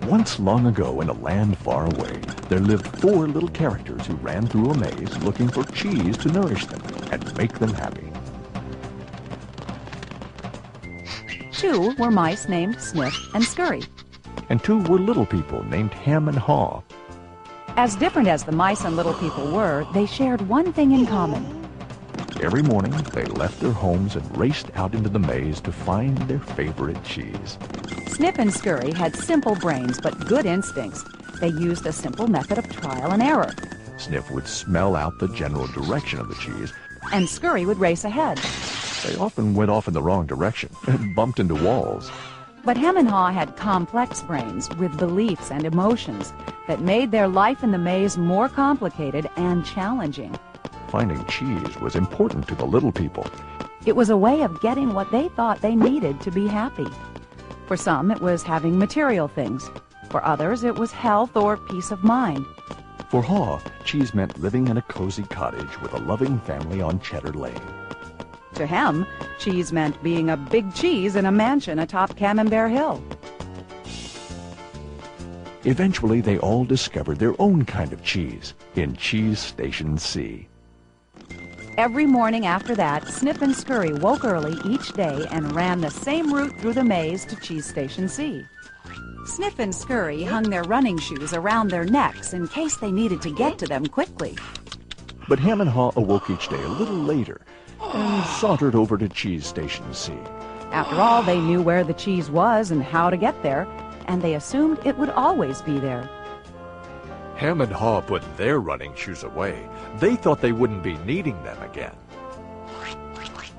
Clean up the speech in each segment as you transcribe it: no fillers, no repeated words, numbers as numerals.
Once long ago in a land far away, there lived 4 little characters who ran through a maze looking for cheese to nourish them and make them happy. 2 were mice named Sniff and Scurry. And 2 were little people named Ham and Haw. As different as the mice and little people were, they shared one thing in common. Every morning, they left their homes and raced out into the maze to find their favorite cheese. Sniff and Scurry had simple brains but good instincts. They used a simple method of trial and error. Sniff would smell out the general direction of the cheese, and Scurry would race ahead. They often went off in the wrong direction and bumped into walls. But Ham and Haw had complex brains with beliefs and emotions that made their life in the maze more complicated and challenging. Finding cheese was important to the little people. It was a way of getting what they thought they needed to be happy. For some, it was having material things. For others, it was health or peace of mind. For Haw, cheese meant living in a cozy cottage with a loving family on Cheddar Lane. To Hem, cheese meant being a big cheese in a mansion atop Camembert Hill. Eventually, they all discovered their own kind of cheese in Cheese Station C. Every morning after that, Sniff and Scurry woke early each day and ran the same route through the maze to Cheese Station C. Sniff and Scurry hung their running shoes around their necks in case they needed to get to them quickly. But Ham and Haw awoke each day a little later and sauntered over to Cheese Station C. After all, they knew where the cheese was and how to get there, and they assumed it would always be there. Ham and Haw put their running shoes away. They thought they wouldn't be needing them again.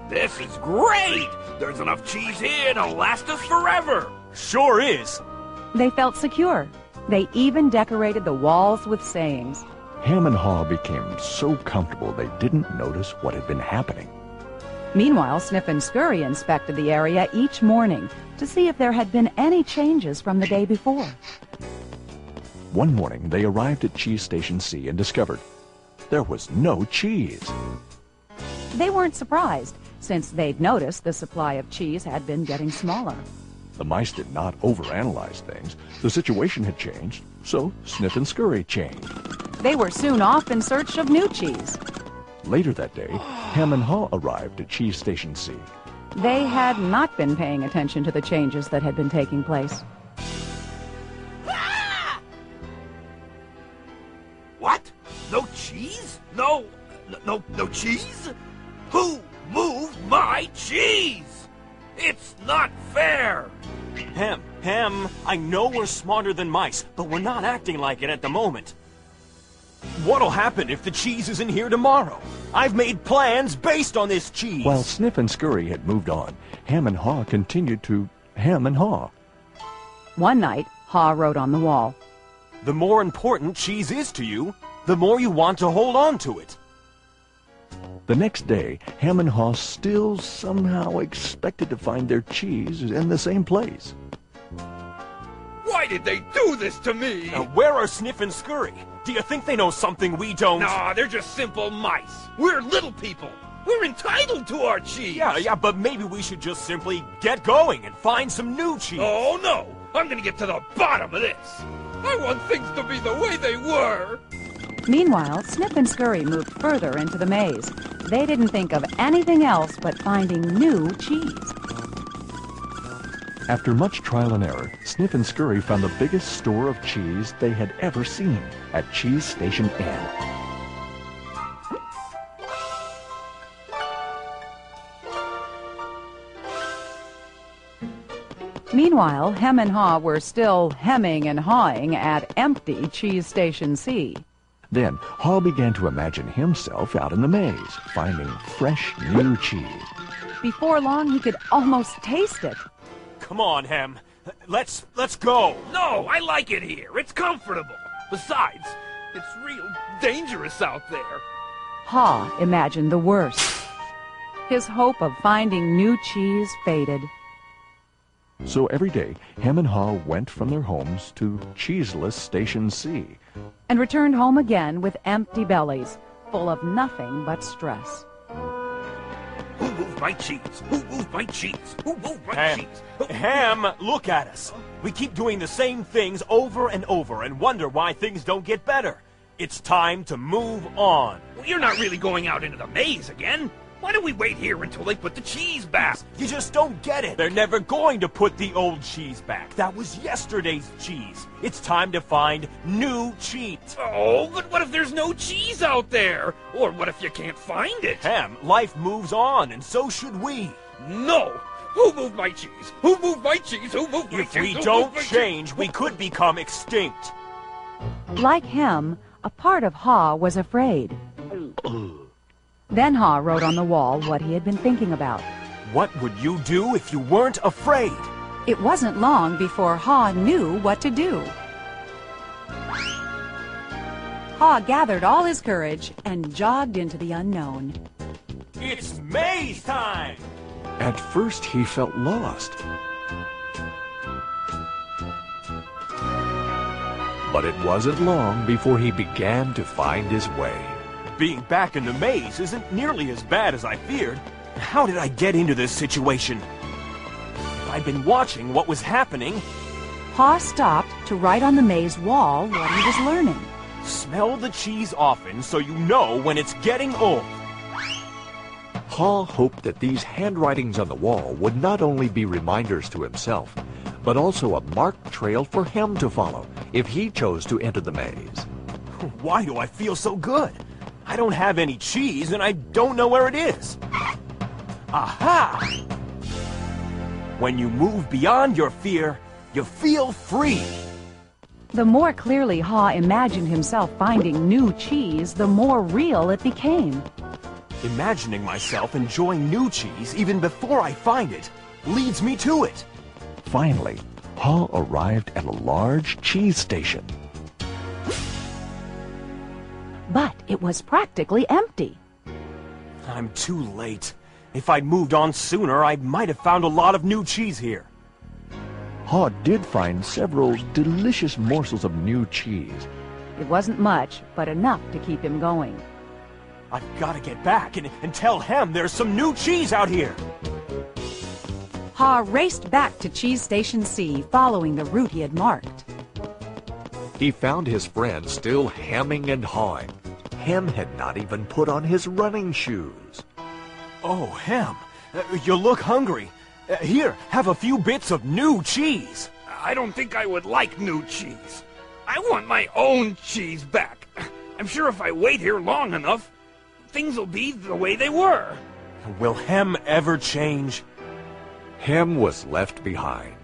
This is great! There's enough cheese here to last us forever! Sure is! They felt secure. They even decorated the walls with sayings. Ham and Haw became so comfortable they didn't notice what had been happening. Meanwhile, Sniff and Scurry inspected the area each morning to see if there had been any changes from the day before. One morning, they arrived at Cheese Station C and discovered there was no cheese. They weren't surprised, since they'd noticed the supply of cheese had been getting smaller. The mice did not overanalyze things. The situation had changed, so Sniff and Scurry changed. They were soon off in search of new cheese. Later that day, Ham and Haw arrived at Cheese Station C. They had not been paying attention to the changes that had been taking place. What? No cheese? No cheese? Who moved my cheese? It's not fair! Hem, I know we're smarter than mice, but we're not acting like it at the moment. What'll happen if the cheese isn't here tomorrow? I've made plans based on this cheese. While Sniff and Scurry had moved on, Ham and Haw continued to Ham and Haw. One night, Haw wrote on the wall, "The more important cheese is to you, the more you want to hold on to it." The next day, Ham and Haw still somehow expected to find their cheese in the same place. Why did they do this to me? Now, where are Sniff and Scurry? Do you think they know something we don't? Nah, they're just simple mice. We're little people. We're entitled to our cheese. Yeah, but maybe we should just simply get going and find some new cheese. Oh, no. I'm gonna get to the bottom of this. I want things to be the way they were. Meanwhile, Sniff and Scurry moved further into the maze. They didn't think of anything else but finding new cheese. After much trial and error, Sniff and Scurry found the biggest store of cheese they had ever seen at Cheese Station N. Meanwhile, Hem and Haw were still hemming and hawing at empty Cheese Station C. Then Haw began to imagine himself out in the maze, finding fresh new cheese. Before long, he could almost taste it. Come on, Hem. Let's go. No, I like it here. It's comfortable. Besides, it's real dangerous out there. Haw imagined the worst. His hope of finding new cheese faded. So every day, Ham and Haw went from their homes to Cheeseless Station C. And returned home again with empty bellies, full of nothing but stress. Who moved my cheese? Who moved my cheese? Who moved my Ham, cheese? Ham, look at us. We keep doing the same things over and over and wonder why things don't get better. It's time to move on. Well, you're not really going out into the maze again. Why don't we wait here until they put the cheese back? You just don't get it. They're never going to put the old cheese back. That was yesterday's cheese. It's time to find new cheese. Oh, but what if there's no cheese out there? Or what if you can't find it? Ham, life moves on, and so should we. No! Who moved my cheese? Who moved my cheese? Who moved my If cheese? we Who don't moved my change, cheese? we could become extinct. Like him, a part of Ha was afraid. Then Ha wrote on the wall what he had been thinking about. What would you do if you weren't afraid? It wasn't long before Ha knew what to do. Ha gathered all his courage and jogged into the unknown. It's maze time! At first, he felt lost. But it wasn't long before he began to find his way. Being back in the maze isn't nearly as bad as I feared. How did I get into this situation? If I'd been watching what was happening, Ha stopped to write on the maze wall what he was learning. smell the cheese often so you know when it's getting old. Ha hoped that these handwritings on the wall would not only be reminders to himself, but also a marked trail for him to follow if he chose to enter the maze. Why do I feel so good? I don't have any cheese and I don't know where it is. Aha! When you move beyond your fear, you feel free. The more clearly Ha imagined himself finding new cheese, the more real it became. Imagining myself enjoying new cheese even before I find it leads me to it. Finally, Ha arrived at a large cheese station. But it was practically empty. I'm too late. If I'd moved on sooner, I might have found a lot of new cheese here. Ha did find several delicious morsels of new cheese. It wasn't much, but enough to keep him going. I've got to get back and tell Hem there's some new cheese out here. Ha raced back to Cheese Station C, following the route he had marked. He found his friend still hemming and hawing. Hem had not even put on his running shoes. Oh, Hem, you look hungry. Here, have a few bits of new cheese. I don't think I would like new cheese. I want my own cheese back. I'm sure if I wait here long enough, things will be the way they were. Will Hem ever change? Hem was left behind,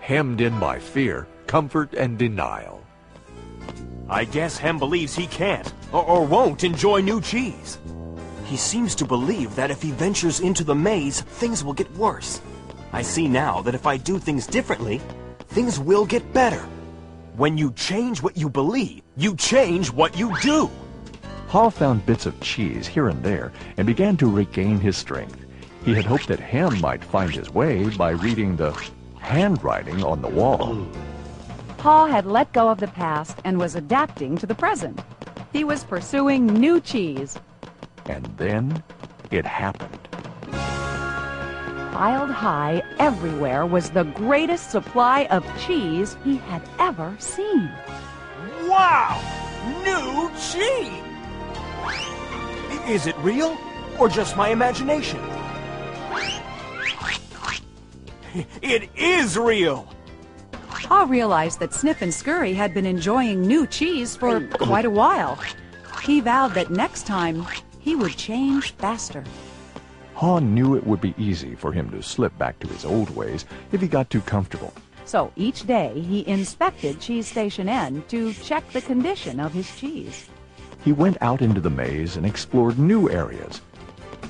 hemmed in by fear, comfort, and denial. I guess Hem believes he can't or won't enjoy new cheese. He seems to believe that if he ventures into the maze, things will get worse. I see now that if I do things differently, things will get better. When you change what you believe, you change what you do. Ha found bits of cheese here and there and began to regain his strength. He had hoped that Hem might find his way by reading the handwriting on the wall. Ha had let go of the past and was adapting to the present. He was pursuing new cheese. And then it happened. Piled high everywhere was the greatest supply of cheese he had ever seen. Wow! New cheese! Is it real or just my imagination? It is real! Ha realized that Snip and Scurry had been enjoying new cheese for quite a while. He vowed that next time he would change faster. Ha knew it would be easy for him to slip back to his old ways if he got too comfortable. So each day he inspected Cheese Station N to check the condition of his cheese. He went out into the maze and explored new areas.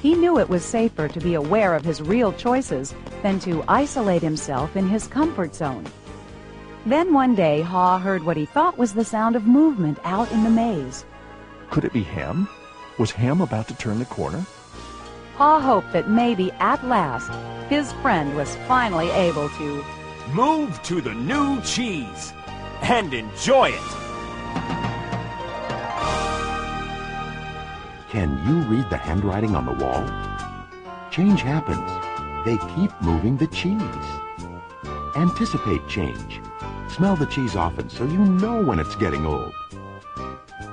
He knew it was safer to be aware of his real choices than to isolate himself in his comfort zone. Then one day Ha heard what he thought was the sound of movement out in the maze. Could it be Hem? Was Hem about to turn the corner? Ha hoped that maybe at last his friend was finally able to Move to the new cheese and enjoy it. Can you read the handwriting on the wall? change happens, they keep moving the cheese. Anticipate change. Smell the cheese often so you know when it's getting old.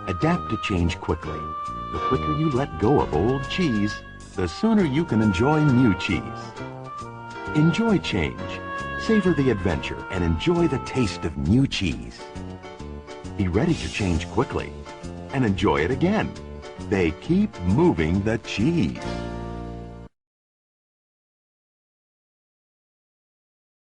Adapt to change quickly. The quicker you let go of old cheese, the sooner you can enjoy new cheese. Enjoy change. Savor the adventure and enjoy the taste of new cheese. Be ready to change quickly and enjoy it again. They keep moving the cheese.